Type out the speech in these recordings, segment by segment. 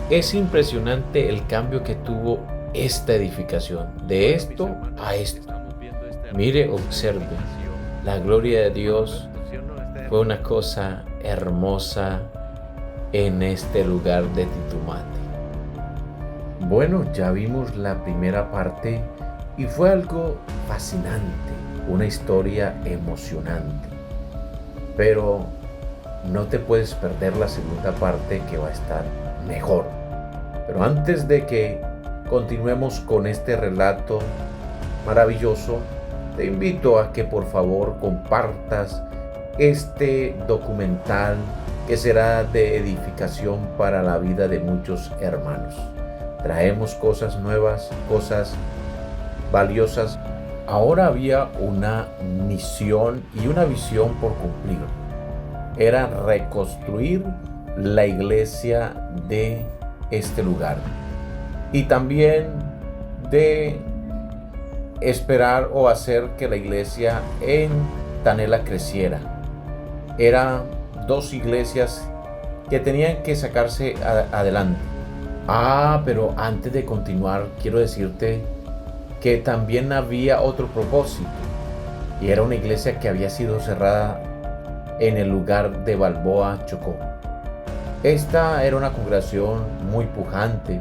Es impresionante el cambio que tuvo esta edificación, de esto a esto. Mire, observe, la gloria de Dios fue una cosa hermosa en este lugar de Titumate. Bueno, ya vimos la primera parte y fue algo fascinante, una historia emocionante. Pero no te puedes perder la segunda parte, que va a estar mejor. Pero antes de que continuemos con este relato maravilloso, te invito a que por favor compartas este documental que será de edificación para la vida de muchos hermanos. Traemos cosas nuevas, cosas valiosas. Ahora había una misión y una visión por cumplir. Era reconstruir la iglesia de este lugar y también de esperar o hacer que la iglesia en Tanela creciera. Eran dos iglesias que tenían que sacarse adelante. Pero antes de continuar, quiero decirte que también había otro propósito, y era una iglesia que había sido cerrada en el lugar de Balboa, Chocó. Esta era una congregación muy pujante,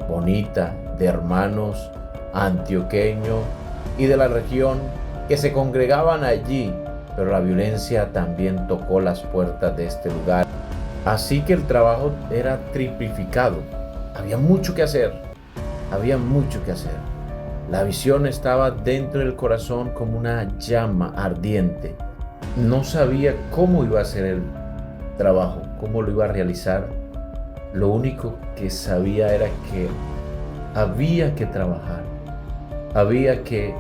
bonita, de hermanos antioqueños y de la región que se congregaban allí, pero la violencia también tocó las puertas de este lugar. Así que el trabajo era triplificado. Había mucho que hacer, había mucho que hacer. La visión estaba dentro del corazón como una llama ardiente. No sabía cómo iba a ser el trabajo, cómo lo iba a realizar. Lo único que sabía era que había que trabajar, había que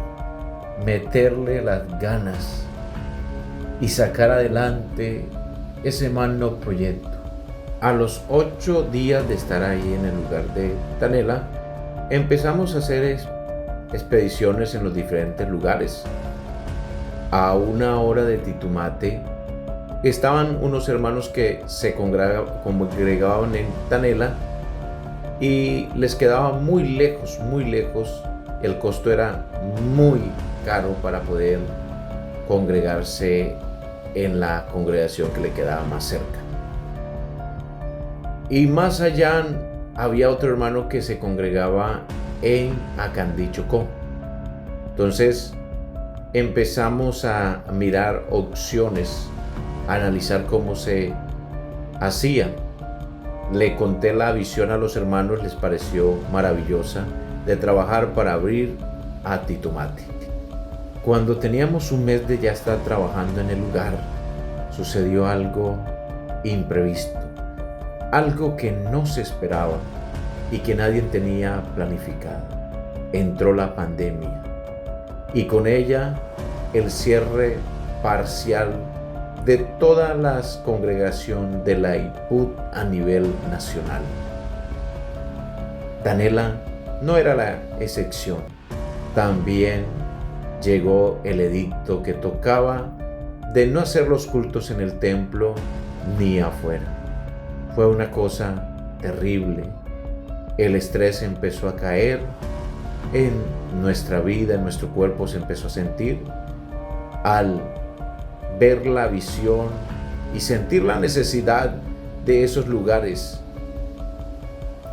meterle las ganas y sacar adelante ese magno proyecto. A los 8 días de estar ahí en el lugar de Tanela, empezamos a hacer expediciones en los diferentes lugares. A 1 hora de Titumate estaban unos hermanos que se congregaban en Tanela y les quedaba muy lejos. El costo era muy caro para poder congregarse en la congregación que le quedaba más cerca. Y más allá había otro hermano que se congregaba en Acandí, Chocó. Entonces empezamos a mirar opciones, a analizar cómo se hacía. Le conté la visión a los hermanos, les pareció maravillosa, de trabajar para abrir a Titumate. Cuando teníamos un mes de ya estar trabajando en el lugar, sucedió algo imprevisto, algo que no se esperaba y que nadie tenía planificado. Entró la pandemia y con ella el cierre parcial de todas las congregaciones de la IPUT a nivel nacional. Tanela no era la excepción. También llegó el edicto que tocaba de no hacer los cultos en el templo ni afuera. Fue una cosa terrible. El estrés empezó a caer en nuestra vida, en nuestro cuerpo se empezó a sentir al ver la visión y sentir la necesidad de esos lugares.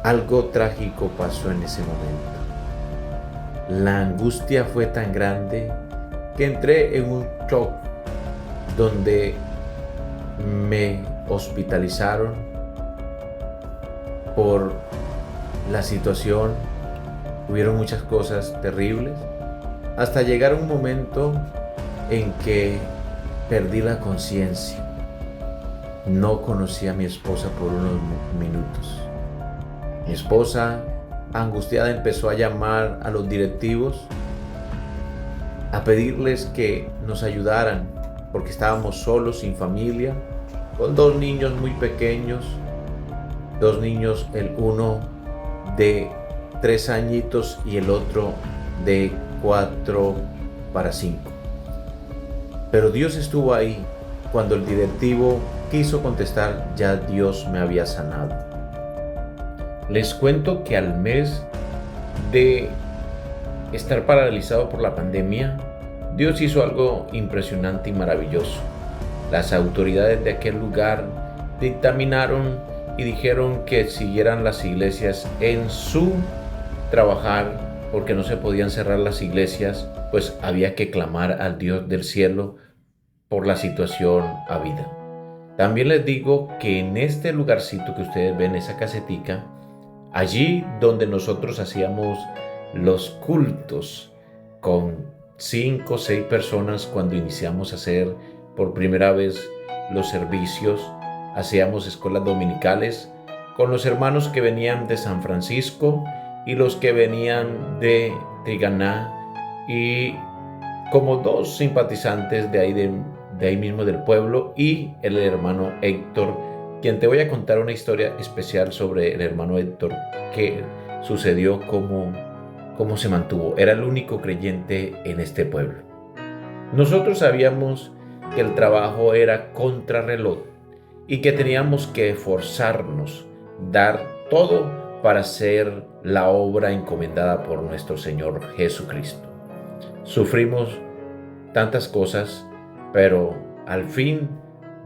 Algo trágico pasó en ese momento. La angustia fue tan grande que entré en un shock donde me hospitalizaron por la situación. Hubieron muchas cosas terribles hasta llegar a un momento en que perdí la conciencia. No conocí a mi esposa por unos minutos. Mi esposa, angustiada, empezó a llamar a los directivos a pedirles que nos ayudaran porque estábamos solos, sin familia, con 2 niños muy pequeños, 2 niños, el uno de 3 añitos y el otro de 4 para 5. Pero Dios estuvo ahí. Cuando el directivo quiso contestar, ya Dios me había sanado. Les cuento que al mes de estar paralizado por la pandemia, Dios hizo algo impresionante y maravilloso. Las autoridades de aquel lugar dictaminaron y dijeron que siguieran las iglesias en su trabajar, porque no se podían cerrar las iglesias, pues había que clamar al Dios del cielo por la situación habida. También les digo que en este lugarcito que ustedes ven, esa casetica, allí donde nosotros hacíamos los cultos con 5 o 6 personas cuando iniciamos a hacer por primera vez los servicios, hacíamos escuelas dominicales con los hermanos que venían de San Francisco y los que venían de Triganá, y como 2 simpatizantes de ahí mismo del pueblo, y el hermano Héctor, quien te voy a contar una historia especial sobre el hermano Héctor, que sucedió, cómo se mantuvo. Era el único creyente en este pueblo. Nosotros sabíamos que el trabajo era contrarreloj y que teníamos que esforzarnos, dar todo para hacer la obra encomendada por nuestro Señor Jesucristo. Sufrimos tantas cosas, pero al fin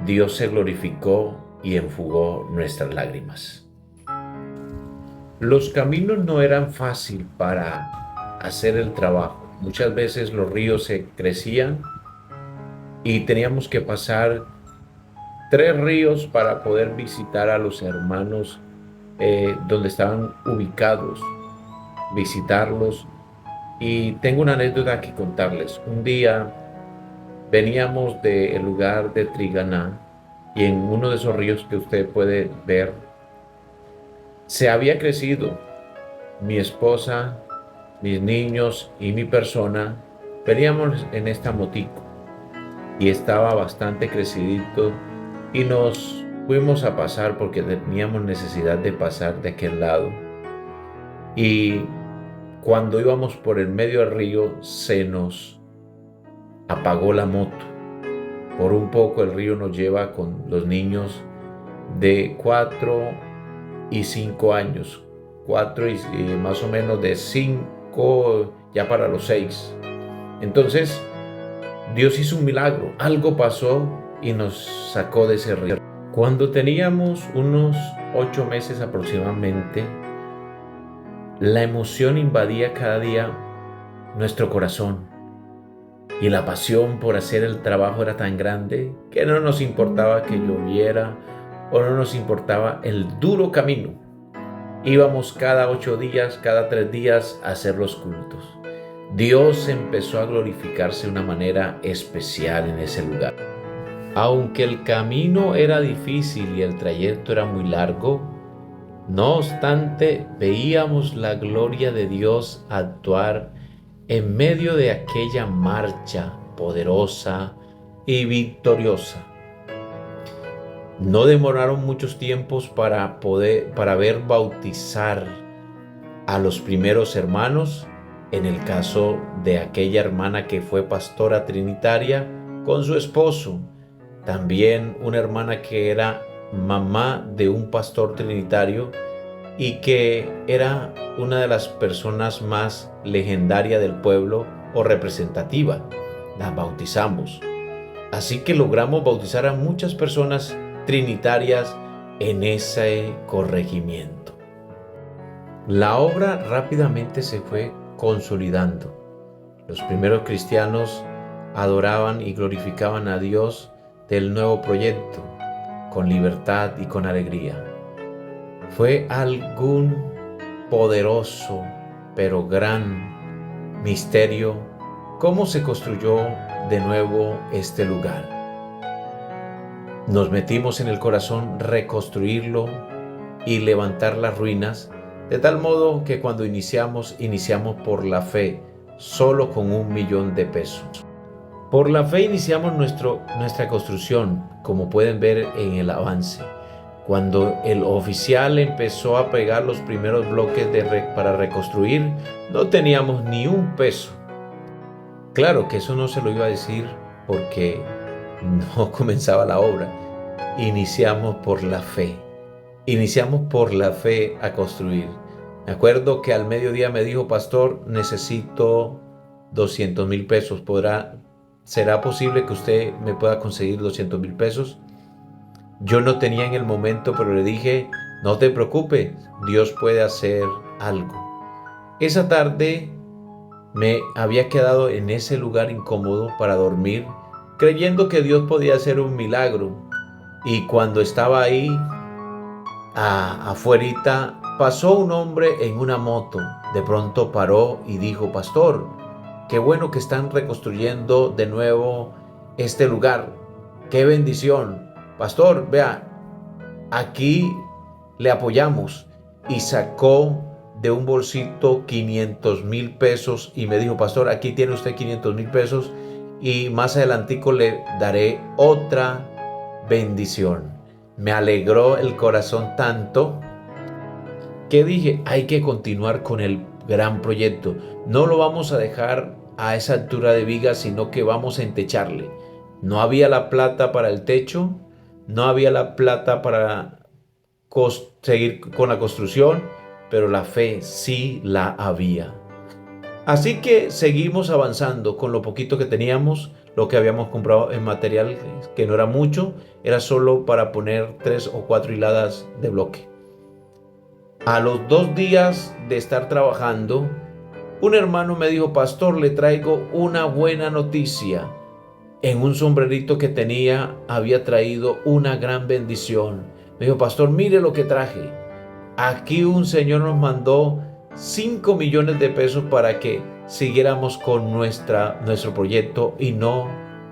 Dios se glorificó y enjugó nuestras lágrimas. Los caminos no eran fáciles para hacer el trabajo. Muchas veces los ríos se crecían y teníamos que pasar 3 ríos para poder visitar a los hermanos donde estaban ubicados, visitarlos. Y tengo una anécdota que contarles. Un día veníamos del lugar de Triganá y en uno de esos ríos que usted puede ver, se había crecido. Mi esposa, mis niños y mi persona veníamos en esta motico y estaba bastante crecidito, y nos fuimos a pasar porque teníamos necesidad de pasar de aquel lado. Y cuando íbamos por el medio del río, se nos apagó la moto. Por un poco el río nos lleva con los niños de 4 y 5 años, 4 y más o menos de 5 ya para los 6. Entonces Dios hizo un milagro, algo pasó y nos sacó de ese río. Cuando teníamos unos 8 meses aproximadamente, la emoción invadía cada día nuestro corazón y la pasión por hacer el trabajo era tan grande que no nos importaba que lloviera o no nos importaba el duro camino. Íbamos cada 8 días, cada 3 días a hacer los cultos. Dios empezó a glorificarse de una manera especial en ese lugar. Aunque el camino era difícil y el trayecto era muy largo, no obstante, veíamos la gloria de Dios actuar en medio de aquella marcha poderosa y victoriosa. No demoraron muchos tiempos para ver bautizar a los primeros hermanos, en el caso de aquella hermana que fue pastora trinitaria con su esposo, también una hermana que era mamá de un pastor trinitario y que era una de las personas más legendarias del pueblo o representativa. Las bautizamos. Así que logramos bautizar a muchas personas trinitarias en ese corregimiento. La obra rápidamente se fue consolidando. Los primeros cristianos adoraban y glorificaban a Dios del nuevo proyecto con libertad y con alegría. Fue algo poderoso, pero gran misterio, cómo se construyó de nuevo este lugar. Nos metimos en el corazón reconstruirlo y levantar las ruinas, de tal modo que cuando iniciamos por la fe, solo con $1,000,000. Por la fe iniciamos nuestra construcción, como pueden ver en el avance. Cuando el oficial empezó a pegar los primeros bloques para reconstruir, no teníamos ni un peso. Claro que eso no se lo iba a decir porque no comenzaba la obra. Iniciamos por la fe. Iniciamos por la fe a construir. Me acuerdo que al mediodía me dijo, pastor, necesito 200,000 pesos. ¿Será posible que usted me pueda conseguir 200,000 pesos? Yo no tenía en el momento, pero le dije, no te preocupes, Dios puede hacer algo. Esa tarde me había quedado en ese lugar incómodo para dormir, creyendo que Dios podía hacer un milagro. Y cuando estaba ahí, afuerita, pasó un hombre en una moto. De pronto paró y dijo, pastor, qué bueno que están reconstruyendo de nuevo este lugar. Qué bendición. Pastor, vea, aquí le apoyamos. Y sacó de un bolsito 500,000 pesos y me dijo, pastor, aquí tiene usted 500,000 pesos y más adelantico le daré otra bendición. Me alegró el corazón tanto que dije, hay que continuar con el gran proyecto. No lo vamos a dejar a esa altura de viga, sino que vamos a entecharle. No había la plata para el techo, no había la plata para seguir con la construcción, pero la fe sí la había. Así que seguimos avanzando con lo poquito que teníamos, lo que habíamos comprado en material, que no era mucho, era solo para poner 3 o 4 hiladas de bloque. A los 2 días de estar trabajando, un hermano me dijo, pastor, le traigo una buena noticia. En un sombrerito que tenía había traído una gran bendición. Me dijo, pastor, mire lo que traje. Aquí un señor nos mandó 5 millones de pesos para que siguiéramos con nuestro proyecto y no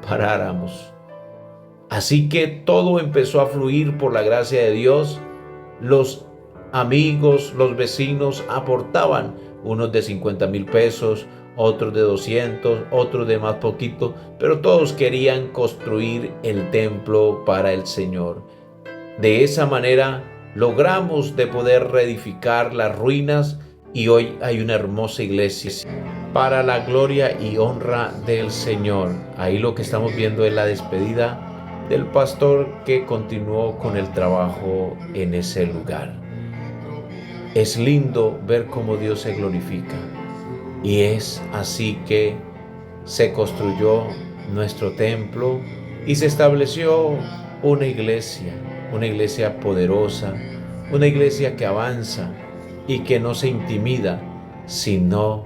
paráramos. Así que todo empezó a fluir por la gracia de Dios. Los amigos, los vecinos aportaban, unos de 50,000 pesos, otros de 200, otros de más poquito, pero todos querían construir el templo para el Señor. De esa manera logramos de poder reedificar las ruinas y hoy hay una hermosa iglesia para la gloria y honra del Señor. Ahí lo que estamos viendo es la despedida del pastor que continuó con el trabajo en ese lugar. Es lindo ver cómo Dios se glorifica y es así que se construyó nuestro templo y se estableció una iglesia poderosa, una iglesia que avanza y que no se intimida, sino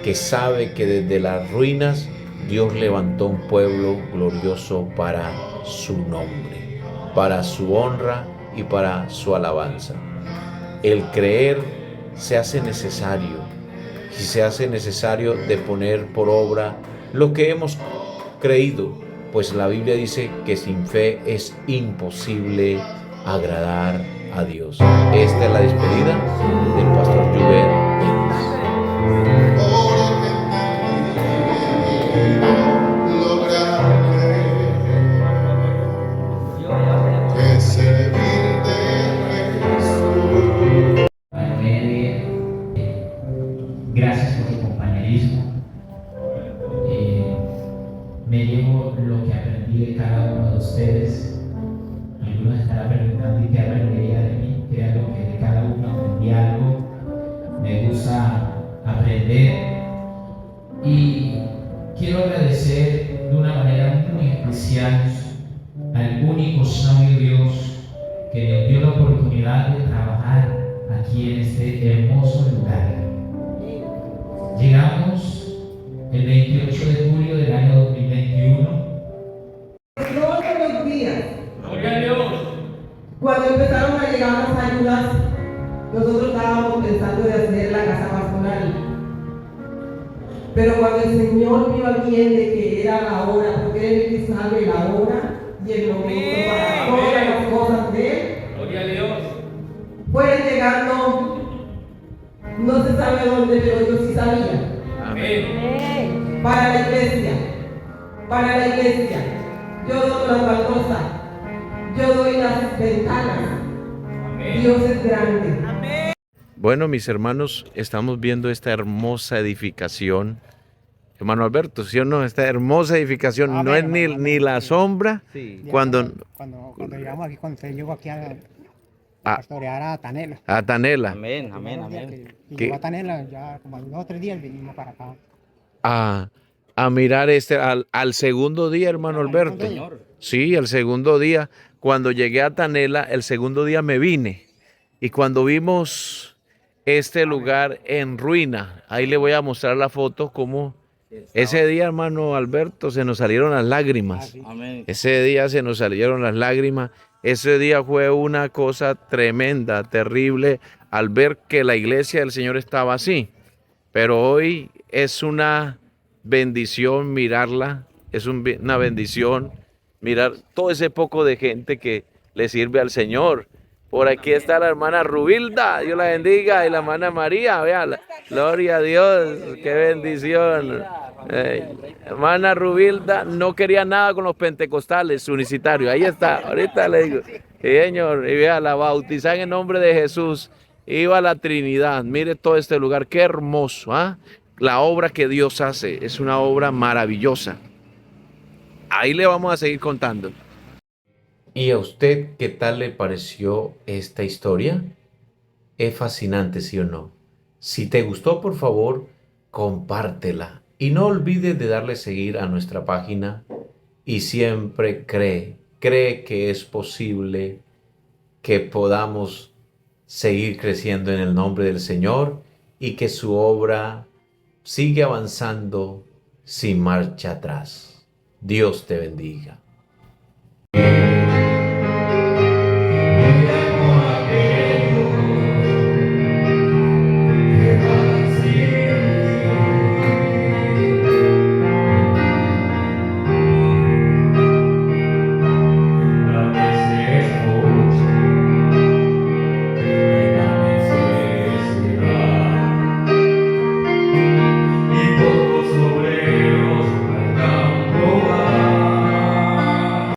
que sabe que desde las ruinas Dios levantó un pueblo glorioso para su nombre, para su honra y para su alabanza. El creer se hace necesario y se hace necesario de poner por obra lo que hemos creído, pues la Biblia dice que sin fe es imposible agradar a Dios. Esta es la despedida del pastor Joubert Méndez. Gracias por su compañerismo. Me llevo lo que aprendí de cada uno de ustedes. Algunos estarán preguntando y qué aprendería de mí. Créanlo que de cada uno aprendí algo. Me gusta aprender y quiero agradecer de una manera muy especial al único sabio Dios que nos dio la oportunidad de trabajar aquí en este hermoso lugar. Llegamos el 28 de julio del año 2021. Todos los días, cuando empezaron a llegar las ayudas, nosotros estábamos pensando de hacer la casa pastoral. Pero cuando el Señor vio bien de que era la hora, porque Él es el que sabe la hora y el momento para todas las cosas de Él, fueron llegando. No se sabe dónde, pero yo sí sabía. Amén. Para la iglesia. Yo doy la baldosa. Yo doy las ventanas. Amén. Dios es grande. Amén. Bueno, mis hermanos, estamos viendo esta hermosa edificación. Hermano Alberto, ¿sí o no? Esta hermosa edificación. Amén, no es ni la sombra. Sí. Cuando llegamos aquí, cuando se llegó aquí pastorear a Tanela. a Tanela. Amén, amén, amén. Y ¿Qué? llegó a Tanela ya como a 2 o 3 días vinimos para acá. A, a mirar al segundo día, hermano Alberto. Señor. Sí, el segundo día. Cuando llegué a Tanela, el segundo día me vine. Y cuando vimos este lugar en ruina, ahí le voy a mostrar la foto como ese día, hermano Alberto, se nos salieron las lágrimas. Amén. Ese día se nos salieron las lágrimas. Ese día fue una cosa tremenda, terrible, al ver que la iglesia del Señor estaba así. Pero hoy es una bendición mirarla, es una bendición mirar todo ese poco de gente que le sirve al Señor. Por aquí está la hermana Rubilda, Dios la bendiga, y la hermana María, vea, gloria a Dios, qué bendición. Hermana Rubilda no quería nada con los pentecostales unicitarios, ahí está, ahorita le digo, sí, señor, y vea, la bautizan en el nombre de Jesús, iba a la Trinidad, mire todo este lugar, qué hermoso, ¿ah? La obra que Dios hace es una obra maravillosa. Ahí le vamos a seguir contando. ¿Y a usted qué tal le pareció esta historia? Es fascinante, ¿sí o no? Si te gustó, por favor, compártela. Y no olvides de darle seguir a nuestra página. Y siempre cree que es posible que podamos seguir creciendo en el nombre del Señor y que su obra sigue avanzando sin marcha atrás. Dios te bendiga.